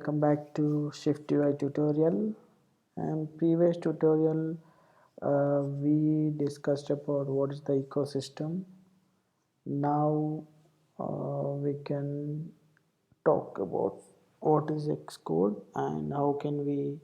Welcome back to SwiftUI tutorial. And previous tutorial we discussed about what is the ecosystem. Now we can talk about what is Xcode and how can we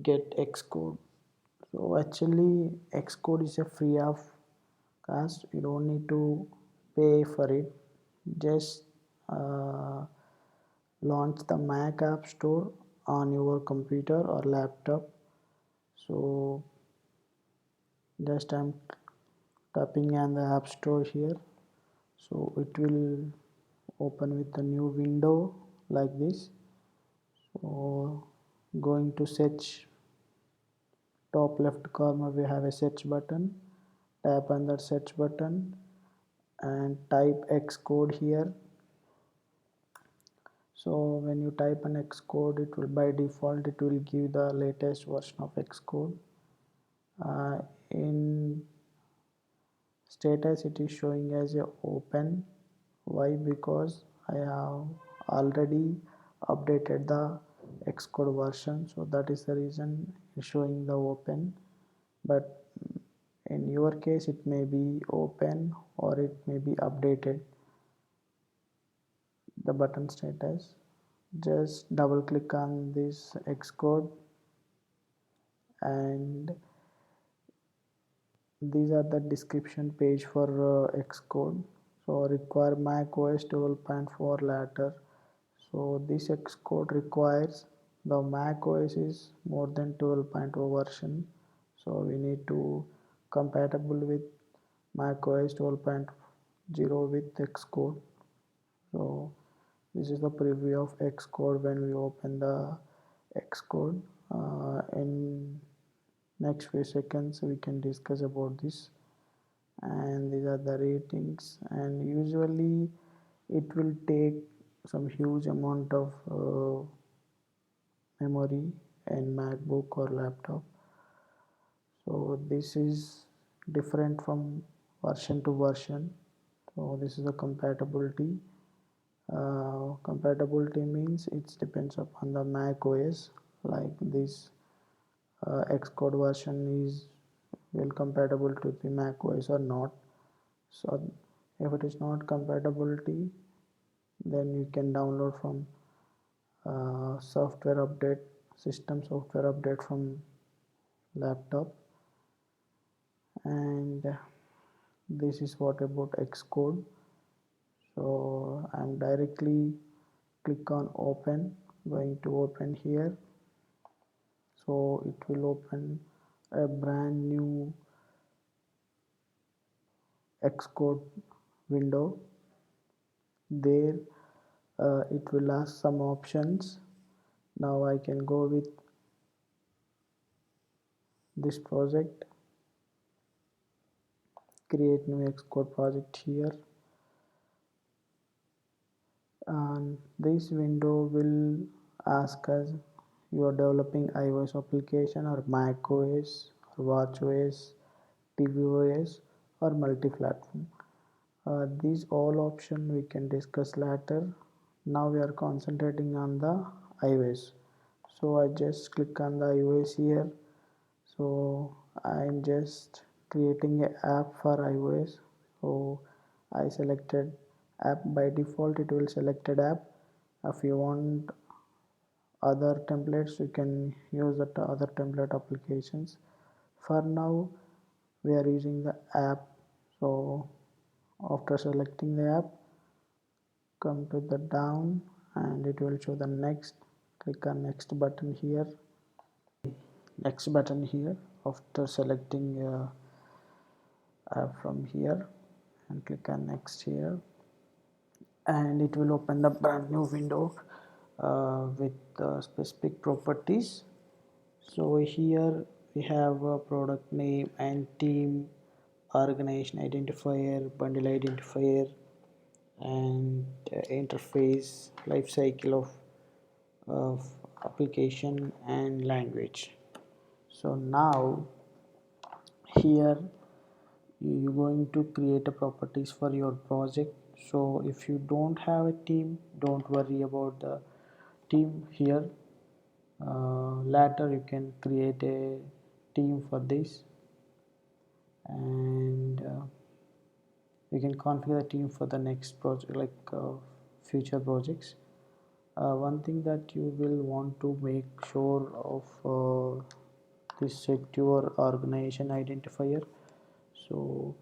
get Xcode. So actually Xcode is a free of cost. You don't need to pay for it. Just launch the Mac App Store on your computer or laptop. So just I'm tapping on the App Store here. So it will open with a new window like this. So going to search, top left corner we have a search button. Tap on that search button and type Xcode here. So when you type an Xcode, it will by default it will give the latest version of Xcode. In status it is showing as a open. Why? Because I have already updated the Xcode version, so that is the reason it's showing the open. But in your case it may be open or it may be updated. The button status, just double click on this Xcode and these are the description page for Xcode. So require Mac OS 12.4 later. So this Xcode requires the Mac OS is more than 12.0 version. So we need to compatible with Mac OS 12.0 with Xcode. So this is the preview of Xcode when we open the Xcode. In next few seconds we can discuss about this, and these are the ratings, and usually it will take some huge amount of memory in MacBook or laptop. So this is different from version to version. So this is a compatibility. Compatibility means it depends upon the Mac OS. Like this Xcode version is well compatible to the Mac OS or not. So if it is not compatibility, then you can download from software update, system software update from laptop. And this is what about Xcode. So I'm directly click on open, going to open here. So it will open a brand new Xcode window. There it will ask some options. Now I can go with this project, create new Xcode project here, and this window will ask us you are developing iOS application or Mac OS or Watch OS, tvOS or multi-platform. These all options we can discuss later. Now we are concentrating on the iOS. So I just click on the iOS here. So I'm just creating an app for iOS. So I selected app. By default it will selected app. If you want other templates you can use that other template applications. For now we are using the app. So after selecting the app, come to the down and it will show the next. Click on next button here, after selecting app from here, and click on next here, and it will open the brand new window with specific properties. So here we have a product name and team, organization identifier, bundle identifier, and interface, life cycle of application and language. So now here you're going to create a properties for your project. So if you don't have a team, don't worry about the team here. Later you can create a team for this, and you can configure the team for the next project, like future projects. One thing that you will want to make sure of this secure organization identifier. So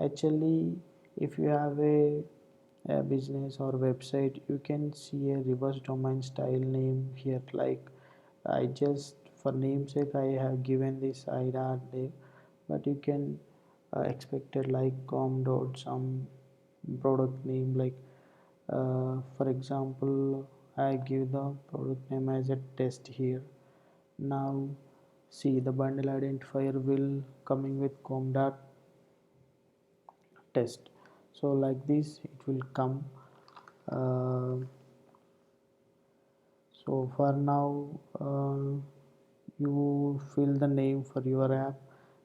actually, if you have a business or website, you can see a reverse domain style name here. Like I just for namesake I have given this IDA name, but you can expect it like com dot some product name, like for example I give the product name as a test here. Now see, the bundle identifier will coming with com dot test. So like this it will come. uh, so for now you fill the name for your app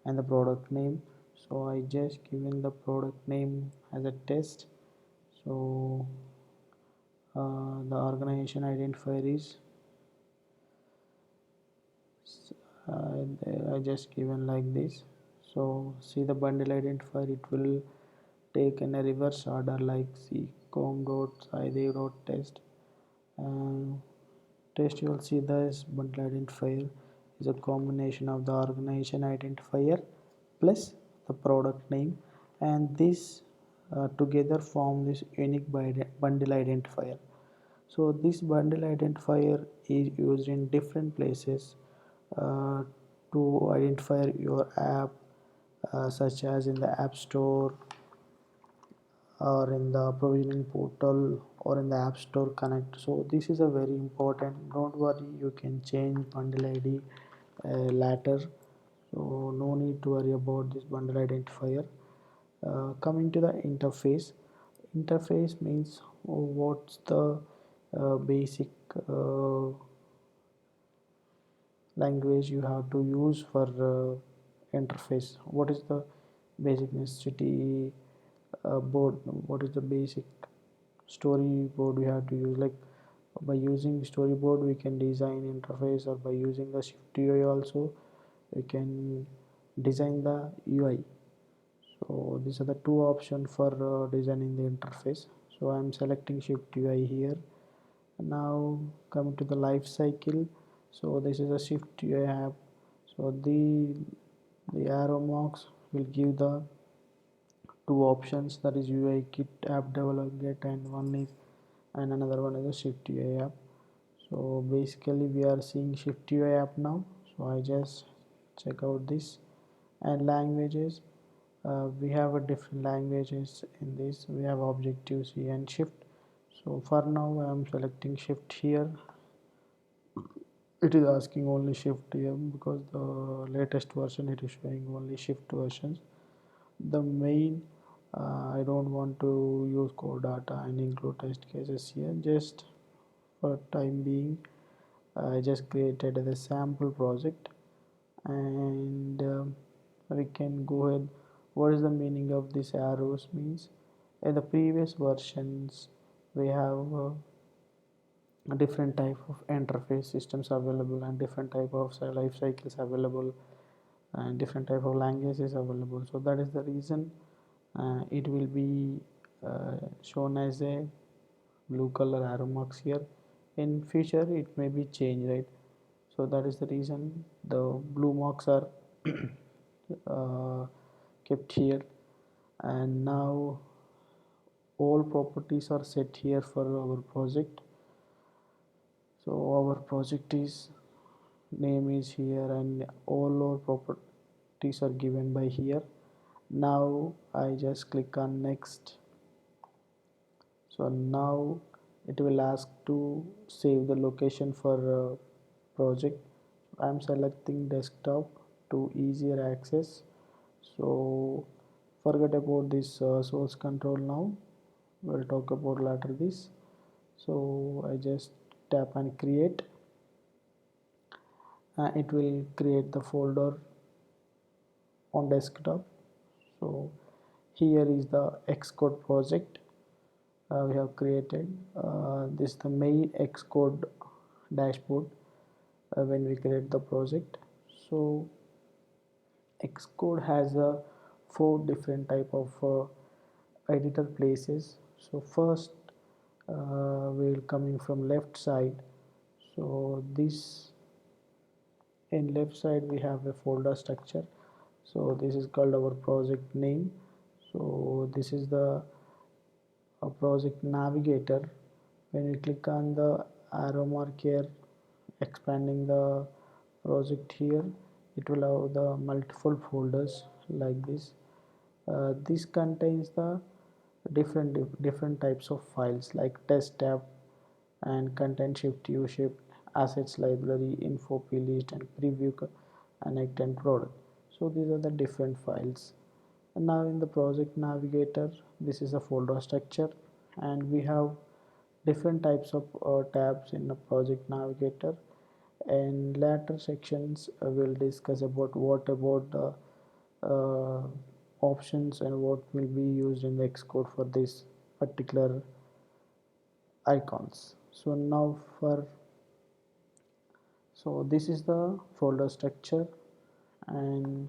and the product name. So I just given the product name as a test. So the organization identifier is I just given like this. So see the bundle identifier, it will take in a reverse order, like see com dot id dot test. uh, Test, you will see this bundle identifier is a combination of the organization identifier plus the product name, and this together form this unique bundle identifier. So this bundle identifier is used in different places uh, to identify your app, such as in the app store or in the provisioning portal or in the app store connect. So this is a very important. Don't worry, you can change bundle id later, so no need to worry about this bundle identifier. Coming to the interface means what's the basic uh, language you have to use for interface. What is the basic necessity board, what is the basic storyboard we have to use. Like by using storyboard we can design interface, or by using the SwiftUI also we can design the UI. So these are the two options for designing the interface. So I'm selecting SwiftUI here. Now coming to the life cycle. So this is a SwiftUI app. So the arrow marks will give the two options, that is UI kit app develop get, and one is and another one is a SwiftUI app. So basically we are seeing SwiftUI app now. So I just check out this. And languages, we have a different languages in this. We have Objective C and Shift. So for now I am selecting Shift here. It is asking only Shift here because the latest version it is showing only Shift versions. The main I don't want to use core data and include test cases here. Just for time being I just created the sample project, and we can go ahead. What is the meaning of these arrows means, in the previous versions we have different type of interface systems available, and different type of life cycles available, and different type of languages available. So that is the reason it will be shown as a blue color arrow marks here. In future it may be changed, right? So that is the reason the blue marks are uh, kept here. And now all properties are set here for our project. So our project is name is here, and all our properties are given by here. Now I just click on next. So now it will ask to save the location for project. I'm selecting desktop to easier access. So forget about this source control now, we'll talk about later this. So I just tap and create. It will create the folder on desktop. So here is the Xcode project we have created. This is the main Xcode dashboard when we create the project. So Xcode has four different type of editor places. So first we'll coming from left side. So this in left side we have a folder structure. So this is called our project name. So this is the project navigator. When we click on the arrow mark here, expanding the project here, it will have the multiple folders like this. This contains the different types of files like test tab and content shift u shift, assets library, info plist, and preview connect and product. So these are the different files. And now in the project navigator, this is a folder structure, and we have different types of tabs in the project navigator. And later sections will discuss about what about the uh, options and what will be used in the Xcode for this particular icons. So now for so this is the folder structure, and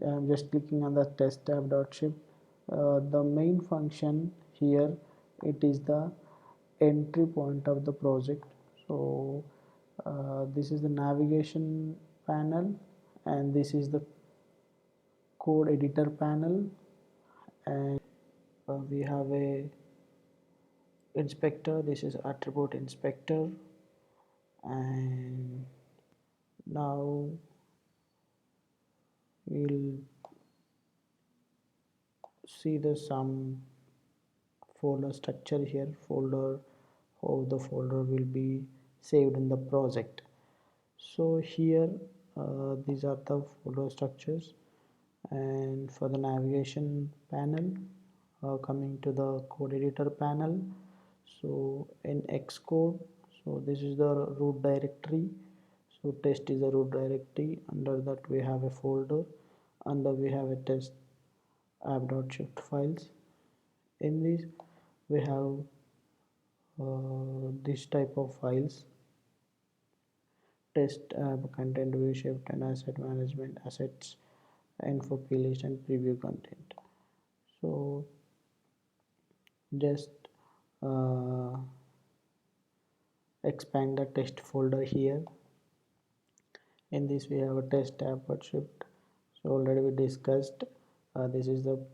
I'm just clicking on the test tab dot ship. The main function here, it is the entry point of the project. So this is the navigation panel, and this is the code editor panel, and we have a inspector. This is attribute inspector, and now we'll see the some folder structure here. Folder, how the folder will be saved in the project. So here these are the folder structures. And for the navigation panel, coming to the code editor panel, so in Xcode, so this is the root directory. So test is a root directory. Under that we have a folder. Under we have a test app.shift files. In this we have this type of files: test app, content view shift, and asset management, assets, info plist, and preview content. So just uh, expand the test folder here. In this we have a test app shift. So already we discussed, this is the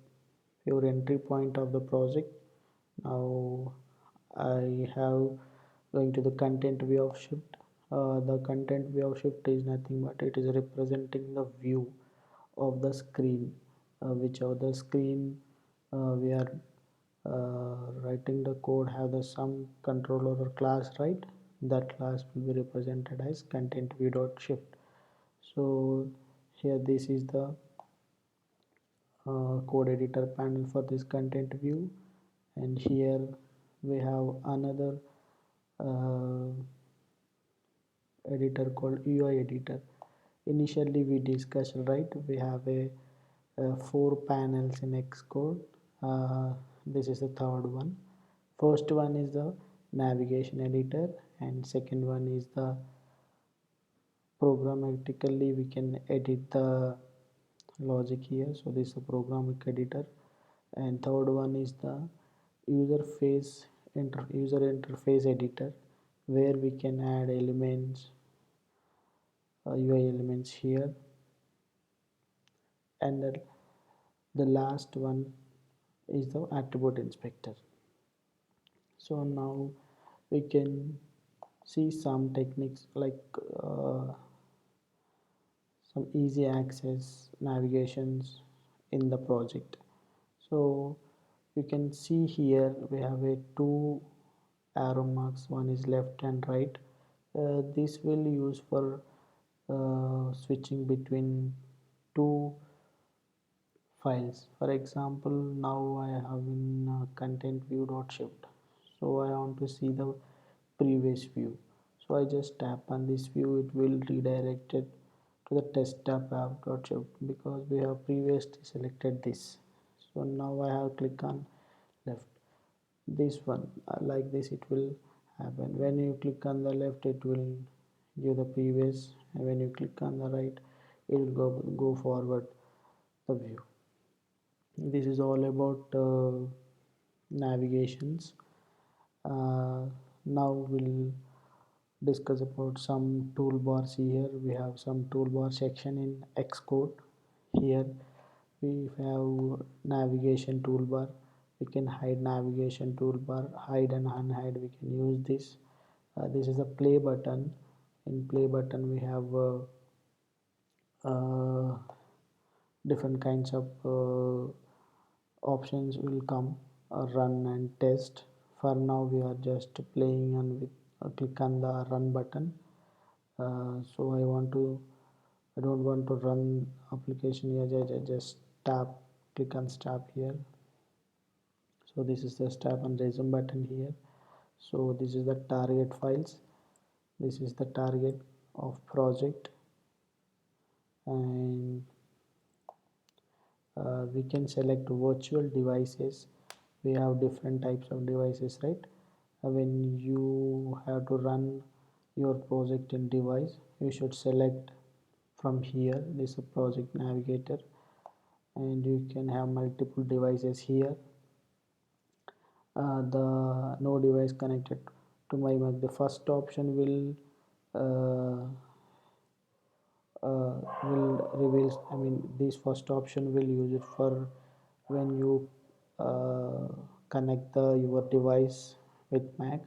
pure entry point of the project. Now I have going to the content view of shift. The content view of shift is nothing but it is representing the view of the screen, which of the screen we are writing the code have the some controller or class, right? That class will be represented as content view dot shift. So here this is the code editor panel for this content view, and here we have another uh, editor called UI editor. Initially we discussed, right, we have a four panels in Xcode. This is the third one. First one is the navigation editor, and second one is the programmatically we can edit the logic here. So this is the programmatic editor, and third one is the user interface editor, where we can add elements, UI elements here. And the last one is the attribute inspector. So now we can see some techniques like some easy access navigations in the project. So you can see here we have a two arrow marks, one is left and right. This will use for switching between two files. For example, now I have in content view dot shift, so I want to see the previous view. So I just tap on this view, it will redirect it to the test tab app dot shift because we have previously selected this. So now I have click on left, this one like this, it will happen. When you click on the left, it will give the previous, and when you click on the right, it will go forward the view. This is all about navigations. Now we'll discuss about some toolbars. Here we have some toolbar section in Xcode. Here we have navigation toolbar. We can hide navigation toolbar, hide and unhide. We can use this. This is a play button. In play button we have different kinds of options will come, run and test. For now we are just playing, and with click on the run button. So I don't want to run application here. I just click on stop here. So this is the stop and resume button here. So this is the target files. This is the target of project, and we can select virtual devices. We have different types of devices, right? When you have to run your project in device, you should select from here. This is a project navigator, and you can have multiple devices here. The no device connected to my Mac. The first option uh, reveals, I mean, this first option will use it for when you connect your device with Mac,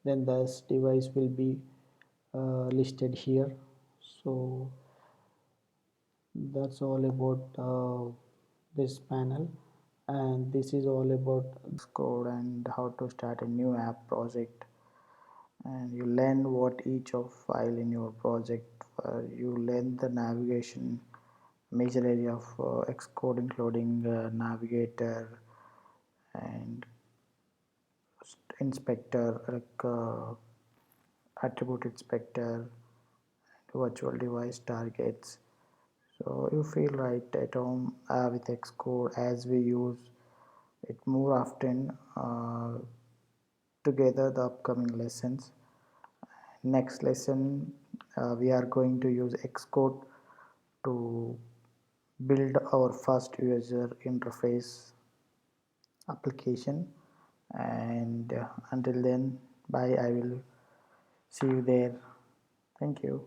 then this device will be listed here. So that's all about this panel, and this is all about code and how to start a new app project. And you learn what each of file in your project. You learn the navigation major area of Xcode, including navigator and inspector, like attribute inspector, virtual device targets. So you feel right at home with Xcode, as we use it more often together the upcoming lessons. Next lesson we are going to use Xcode to build our first user interface application. And until then, bye. I will see you there. Thank you.